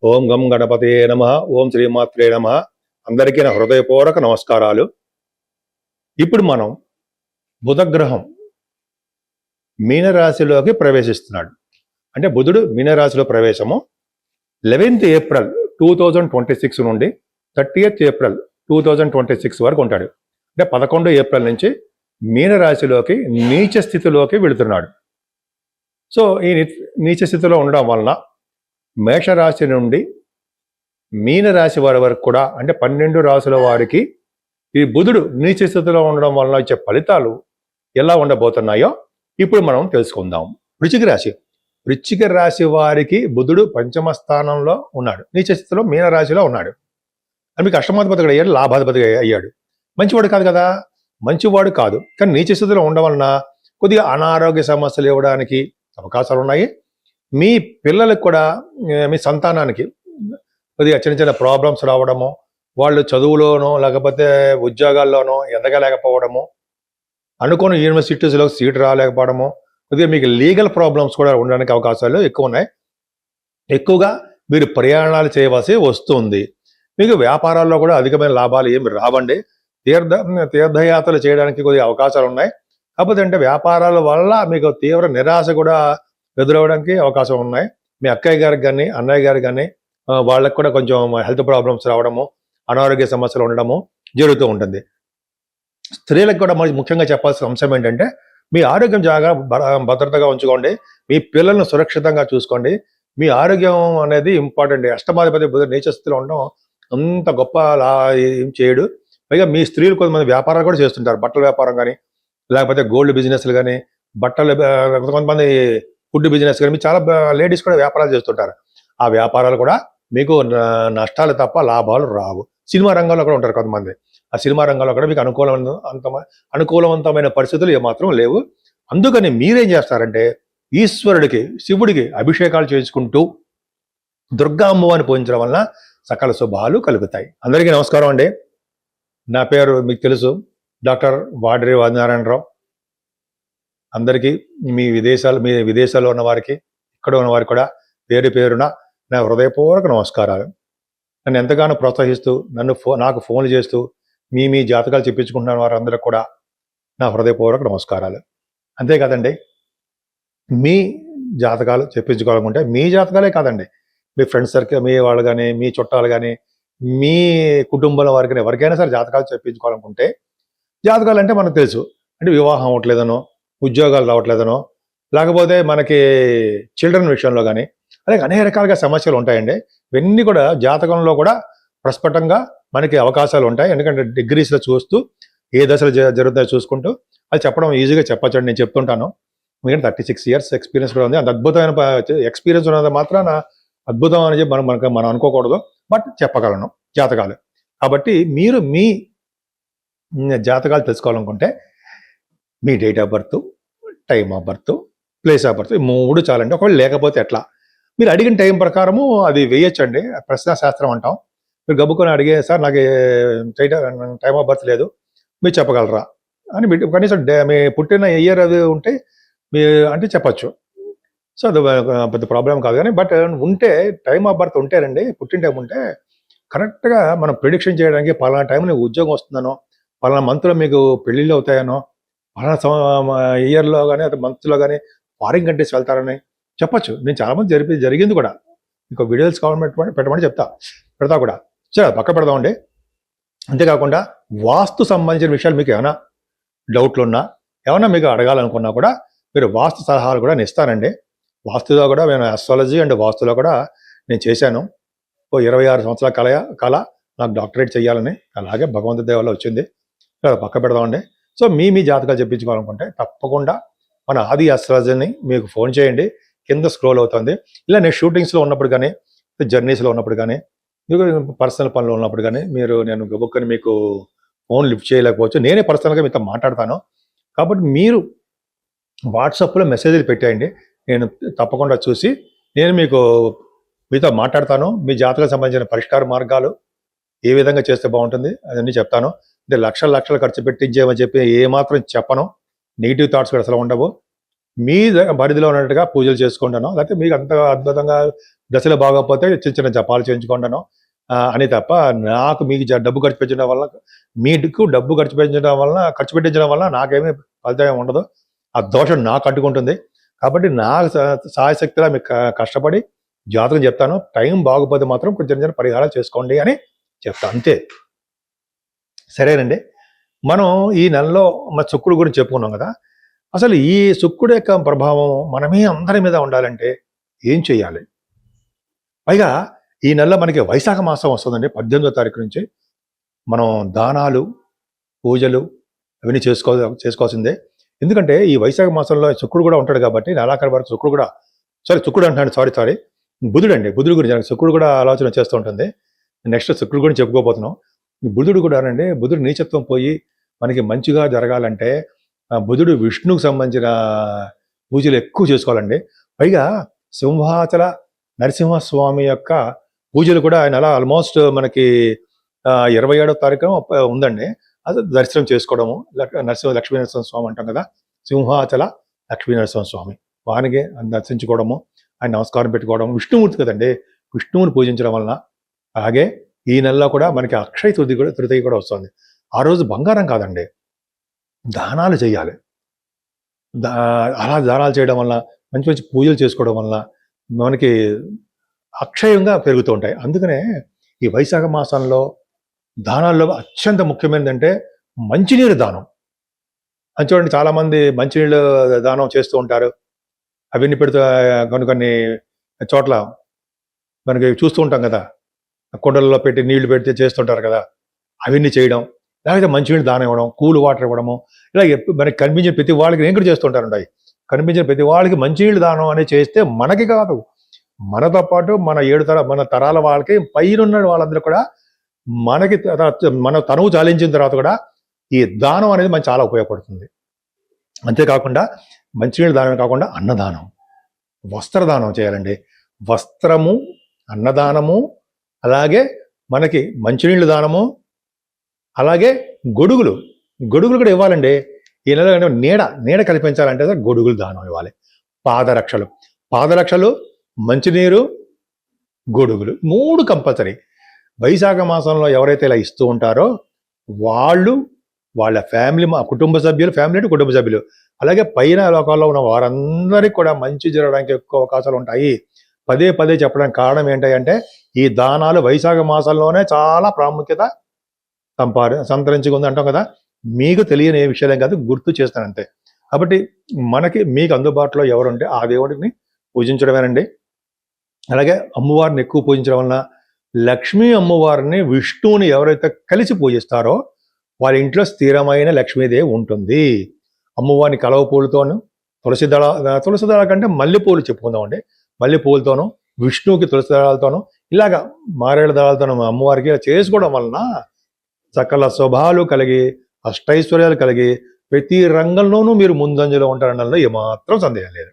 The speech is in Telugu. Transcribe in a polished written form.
ఓం గం గణపతయే నమః. ఓం శ్రీమాత్రే నమః. అందరికీ నా హృదయపూర్వక నమస్కారాలు. ఇప్పుడు మనం బుధగ్రహం మీనరాశిలోకి ప్రవేశిస్తున్నాడు. అంటే బుధుడు మీనరాశిలో ప్రవేశము 11th ఏప్రిల్ 2026 నుండి 30th ఏప్రిల్ 2026 వరకు ఉంటాడు. అంటే 11 ఏప్రిల్ నుంచి మీనరాశిలోకి నీచ స్థితిలోకి వెళుతున్నాడు. సో ఈ నీచ స్థితిలో ఉండడం వలన మేషరాశి నుండి మీనరాశి వారి వరకు కూడా, అంటే 12 రాశుల వారికి ఈ బుధుడు నీచ స్థితిలో ఉండడం వలన వచ్చే ఫలితాలు ఎలా ఉండబోతున్నాయో ఇప్పుడు మనం తెలుసుకుందాం. వృశ్చిక రాశి వారికి బుధుడు పంచమ స్థానంలో ఉన్నాడు, నీచ స్థితిలో మీనరాశిలో ఉన్నాడు. అని మీకు అష్టమాధిపతిగా అయ్యాడు, లాభాధిపతిగా అయ్యాడు. మంచివాడు కాదు కదా, మంచివాడు కాదు. కానీ నీచ స్థితిలో ఉండడం వలన కొద్దిగా అనారోగ్య సమస్యలు ఇవ్వడానికి అవకాశాలు ఉన్నాయి. మీ పిల్లలకు కూడా, మీ సంతానానికి కొద్దిగా చిన్న చిన్న ప్రాబ్లమ్స్ రావడము, వాళ్ళు చదువులోనో లేకపోతే ఉద్యోగాల్లోనో ఎదగలేకపోవడము, అనుకున్న యూనివర్సిటీస్లో సీట్ రాలేకపోవడము, కొద్దిగా మీకు లీగల్ ప్రాబ్లమ్స్ కూడా ఉండడానికి అవకాశాలు ఎక్కువ ఉన్నాయి. ఎక్కువగా మీరు ప్రయాణాలు చేయవలసి వస్తుంది. మీకు వ్యాపారాల్లో కూడా అధికమైన లాభాలు ఏమి రావండి. తీర్థయాత్రలు చేయడానికి కొద్దిగా అవకాశాలు ఉన్నాయి. కాకపోతే అంటే వ్యాపారాల వల్ల మీకు తీవ్ర నిరాశ కూడా ఎదురవడానికి అవకాశం ఉన్నాయి. మీ అక్కయ్య గారికి కానీ అన్నయ్య గారికి కానీ వాళ్ళకు కూడా కొంచెం హెల్త్ ప్రాబ్లమ్స్ రావడము, అనారోగ్య సమస్యలు ఉండడము జరుగుతూ ఉంటుంది. స్త్రీలకు కూడా ముఖ్యంగా చెప్పాల్సిన అంశం ఏంటంటే, మీ ఆరోగ్యం భద్రతగా ఉంచుకోండి, మీ పిల్లలను సురక్షితంగా చూసుకోండి. మీ ఆరోగ్యం అనేది ఇంపార్టెంట్. అష్టమాధిపతి బుధుడు నీచ స్థితిలో ఉండడం అంత గొప్ప ఏం చేయడు. పైగా మీ స్త్రీలు కొంతమంది వ్యాపారాలు కూడా చేస్తుంటారు, బట్టల వ్యాపారం కానీ, లేకపోతే గోల్డ్ బిజినెస్లు కానీ, కొంతమంది ఫుడ్ బిజినెస్ కానీ, చాలా లేడీస్ కూడా వ్యాపారాలు చేస్తుంటారు. ఆ వ్యాపారాలు కూడా మీకు నష్టాలు తప్ప లాభాలు రావు. సినిమా రంగంలో కూడా ఉంటారు కొంతమంది. ఆ సినిమా రంగంలో కూడా మీకు అనుకూలవంతమైన పరిస్థితులు ఏమాత్రం లేవు. అందుకని మీరేం చేస్తారంటే, ఈశ్వరుడికి, శివుడికి అభిషేకాలు చేసుకుంటూ దుర్గా అమ్మవారిని పూజించడం వలన సకల శుభాలు కలుగుతాయి. అందరికీ నమస్కారం అండి. నా పేరు మీకు తెలుసు, డాక్టర్ వాడ్రి ఆదినారాయణరావు. అందరికీ మీ విదేశాల్లో ఉన్న వారికి, ఇక్కడ ఉన్న వారికి కూడా పేరు పేరున నా హృదయపూర్వక నమస్కారాలు. నన్ను ఎంతగానో ప్రోత్సహిస్తూ నాకు ఫోన్లు చేస్తూ మీ జాతకాలు చెప్పించుకుంటున్న వారందరూ కూడా నా హృదయపూర్వక నమస్కారాలు. అంతేకాదండి, మీ జాతకాలు చెప్పించుకోవాలనుకుంటే మీ జాతకాలే కాదండి, మీ ఫ్రెండ్స్ సర్కిల్, మీ వాళ్ళు కానీ, మీ చుట్టాలు కానీ, మీ కుటుంబంలో వారికి కానీ ఎవరికైనా సరే జాతకాలు చెప్పించుకోవాలనుకుంటే, జాతకాలు అంటే మనకు తెలుసు, అంటే వివాహం అవ్వట్లేదనో, ఉద్యోగాలు రావట్లేదనో, లేకపోతే మనకి చిల్డ్రన్ విషయంలో కానీ, అలాగే అనేక రకాలుగా సమస్యలు ఉంటాయండి. ఇవన్నీ కూడా జాతకంలో కూడా ప్రస్ఫుటంగా మనకి అవకాశాలు ఉంటాయి. ఎందుకంటే డిగ్రీస్లో చూస్తూ ఏ దశలు జరుగుతాయో చూసుకుంటూ అది చెప్పడం ఈజీగా చెప్పచ్చండి. నేను చెప్తుంటాను, ఎందుకంటే 36 years ఎక్స్పీరియన్స్ కూడా ఉంది. అంత అద్భుతమైన ఎక్స్పీరియన్స్ ఉన్నది మాత్రాన అద్భుతం అని చెప్పి మనం అనుకోకూడదు, బట్ చెప్పగలను జాతకాలు. కాబట్టి మీరు మీ జాతకాలు తెలుసుకోవాలనుకుంటే మీ date of birth, time of birth, place of birth, 3 చాలండి. ఒకవేళ లేకపోతే ఎట్లా, మీరు అడిగిన టైం ప్రకారము అది వేయచ్చండి. ప్రశ్న శాస్త్రం అంటాం. మీరు గబుకొని అడిగే, సార్ నాకు టైమ్ ఆఫ్ బర్త్ లేదు, మీరు చెప్పగలరా అని కనీసం మీ పుట్టిన ఇయర్ అది ఉంటే మీ అంటే చెప్పచ్చు. సో అది పెద్ద ప్రాబ్లం కాదు. కానీ బట్ ఉంటే, టైమ్ ఆఫ్ బర్త్ ఉంటేనండి, పుట్టిన టైం ఉంటే కరెక్ట్గా మనం ప్రిడిక్షన్ చేయడానికి పలానా టైంలో ఉద్యోగం వస్తుందనో, పలానా మంత్లో మీకు పెళ్ళిళ్ళు అవుతాయనో, పలానా ఇయర్లో కానీ అది మంత్లో కానీ ఫారిన్ కంట్రీస్ వెళ్తారని చెప్పచ్చు. నేను చాలామంది జరిగింది కూడా. ఇంకో వీడియోస్ కావాలని పెట్టమని పెడతా కూడా. సరే, పక్క పెడదామండి. అంతేకాకుండా వాస్తు సంబంధించిన విషయాలు మీకు ఏమైనా డౌట్లు ఉన్నా, ఏమైనా మీకు అడగాలనుకున్నా కూడా మీరు వాస్తు సలహాలు కూడా నేను ఇస్తానండి. వాస్తులో కూడా నేను ఆస్ట్రాలజీ అండ్ వాస్తులో కూడా నేను చేశాను. 26 సంవత్సరాల కళ నాకు డాక్టరేట్ చేయాలని, అలాగే భగవంతుడి దయ వల్ల వచ్చింది. పక్క పెడదామండి. సో మీ జాతకాలు చెప్పించుకోవాలనుకుంటే తప్పకుండా మన ఆది ఆస్ట్రాలజీని మీకు ఫోన్ చేయండి, కింద స్క్రోల్ అవుతుంది. ఇలా నేను షూటింగ్స్లో ఉన్నప్పుడు కానీ, జర్నీస్లో ఉన్నప్పుడు కానీ, మీకు పర్సనల్ పనులు ఉన్నప్పుడు కానీ నేను గబుక్కని మీకు ఫోన్ లిఫ్ట్ చేయలేకపోవచ్చు. నేనే పర్సనల్గా మీతో మాట్లాడతాను. కాబట్టి మీరు వాట్సాప్లో మెసేజ్లు పెట్టేయండి, నేను తప్పకుండా చూసి నేను మీతో మాట్లాడతాను. మీ జాతకాలకు సంబంధించిన పరిష్కార మార్గాలు ఏ విధంగా చేస్తే బాగుంటుంది అదన్నీ చెప్తాను. అంటే లక్షలు ఖర్చు పెట్టించేమని చెప్పి ఏమాత్రం చెప్పను. నెగిటివ్ థాట్స్ కూడా అసలు ఉండవు. మీ పరిధిలో ఉన్నట్టుగా పూజలు చేసుకుంటాను. లేకపోతే మీకు అంత అద్భుతంగా దశలో బాగోకపోతే చిన్న చిన్న జపాలు చేయించుకుంటాను అని తప్ప నాకు మీకు డబ్బు ఖర్చు పెట్టడం వల్ల మీకు డబ్బు ఖర్చు పెట్టించడం వల్ల నాకేమీ ఫలితం ఉండదు. ఆ దోషం నాకు అంటుకుంటుంది. కాబట్టి నా సాయశక్తిలా మీకు కష్టపడి జాతకం చెప్తాను. టైం బాగోపోతే మాత్రం కొంచెం చిన్న పరిహారాలు చేసుకోండి అని చెప్తాను, అంతే. సరేనండి. మనం ఈ నెలలో మన శుక్రుడు గురించి చెప్పుకున్నాం కదా. అసలు ఈ శుక్రుడు యొక్క ప్రభావం మనమే అందరి మీద ఉండాలంటే ఏం చేయాలి? పైగా ఈ నెలలో మనకి వైశాఖ మాసం వస్తుందండి. 18వ తారీఖు నుంచి మనం దానాలు, పూజలు అవన్నీ చేసుకోవాల్సిందే. ఎందుకంటే ఈ వైశాఖ మాసంలో శుక్రుడు కూడా ఉంటాడు కాబట్టి నెలాఖరు వరకు శుక్రుడు అంటున్నాడు, సారీ బుధుడు అండి. బుధుడు గురించి శుక్రుడు కూడా ఆలోచన చేస్తూ ఉంటుంది. నెక్స్ట్ శుక్రుడు గురించి చెప్పుకోబోతున్నాం. బుధుడు కూడా అండి, బుధుడు నీచత్వం పోయి మనకి మంచిగా జరగాలంటే బుధుడు విష్ణువుకు సంబంధించిన పూజలు ఎక్కువ చేసుకోవాలండి. పైగా సింహాచల నరసింహస్వామి యొక్క పూజలు కూడా ఆయన అలా ఆల్మోస్ట్ మనకి 27వ తారీఖు ఉందండి. అది దర్శనం చేసుకోవడము. లక్ష్మీ నరసింహస్వామి అంటాం కదా, సింహాచల లక్ష్మీ నరసింహస్వామి, వారికి దర్శించుకోవడము, ఆయన నమస్కారం పెట్టుకోవడం. విష్ణుమూర్తి కదండి, విష్ణువుని పూజించడం వలన. అలాగే ఈ నెలలో కూడా మనకి అక్షయ తృతీయ కూడా వస్తుంది. ఆ రోజు బంగారం కాదండి, దానాలు చేయాలి. అలా దానాలు చేయడం వల్ల, మంచి మంచి పూజలు చేసుకోవడం వల్ల మనకి అక్షయంగా పెరుగుతూ ఉంటాయి. అందుకనే ఈ వైశాఖ మాసంలో దానాల్లో అత్యంత ముఖ్యమైనదంటే మంచినీరు దానం. అని చూడండి, చాలామంది మంచినీళ్ళు దానం చేస్తూ ఉంటారు. అవన్నీ పెడుతూ కొన్ని చోట్ల మనకి చూస్తూ ఉంటాం కదా, కుండలలో పెట్టి నీళ్లు పెడితే చేస్తుంటారు కదా, అవన్నీ చేయడం. లేకపోతే మంచినీళ్ళు దానం ఇవ్వడం, కూల్ వాటర్ ఇవ్వడము, ఇలా మనకి కనిపించిన ప్రతి వాళ్ళకి నేను కూడా చేస్తుంటారు. కనిపించిన ప్రతి వాళ్ళకి మంచినీళ్ళు దానం అనేది చేస్తే మనకి కాదు, మనతో పాటు మన తరాల వాళ్ళకి పైనున్న వాళ్ళందరూ కూడా మనకి మన తనువు చాలించిన తర్వాత కూడా ఈ దానం అనేది మనకి చాలా ఉపయోగపడుతుంది. అంతేకాకుండా మంచినీళ్ళు దానమే కాకుండా అన్నదానం, వస్త్రదానం చేయాలండి. వస్త్రము, అన్నదానము, అలాగే మనకి మంచినీళ్ళు దానము, అలాగే గొడుగులు కూడా ఇవ్వాలండి. ఈ నెల నీడ కల్పించాలంటే గొడుగులు దానం ఇవ్వాలి. పాదరక్షలు, మంచినీరు, గొడుగులు 3 కంపల్సరీ. వైశాఖ మాసంలో ఎవరైతే ఇలా ఇస్తూ ఉంటారో వాళ్ళు, వాళ్ళ ఫ్యామిలీ, కుటుంబ సభ్యులు, అలాగే పైన లోకాల్లో ఉన్న వారందరికీ కూడా మంచి జరగడానికి ఎక్కువ అవకాశాలు ఉంటాయి. పదే చెప్పడానికి కారణం ఏంటంటే ఈ దానాలు వైశాఖ మాసంలోనే చాలా ప్రాముఖ్యత సంతరించుకుంది అంటాం కదా. మీకు తెలియని ఏ విషయాలేం కాదు, గుర్తు చేస్తానంతే. కాబట్టి మీకు అందుబాటులో ఎవరుంటే ఆ దేవుడిని పూజించడమేనండి. అలాగే అమ్మవారిని ఎక్కువ పూజించడం వలన లక్ష్మీ అమ్మవారిని, విష్ణువుని ఎవరైతే కలిసి పూజిస్తారో వాళ్ళ ఇంట్లో స్థిరమైన లక్ష్మీదేవి ఉంటుంది. అమ్మవారిని కలవ పూలతోను, తులసి దళాల కంటే మల్లెపూలు చెప్పుకుందామండి. మల్లెపూలతోనూ, విష్ణువుకి తులసి దళాలతోనూ, ఇలాగా మారేడు దళాలతోనూ అమ్మవారికి చేసుకోవడం వలన సకల శుభాలు కలిగి, అష్టైశ్వర్యాలు కలిగి, ప్రతి రంగంలోనూ మీరు ముందంజలో ఉంటారనడంలో ఏమాత్రం సందేహం లేదు.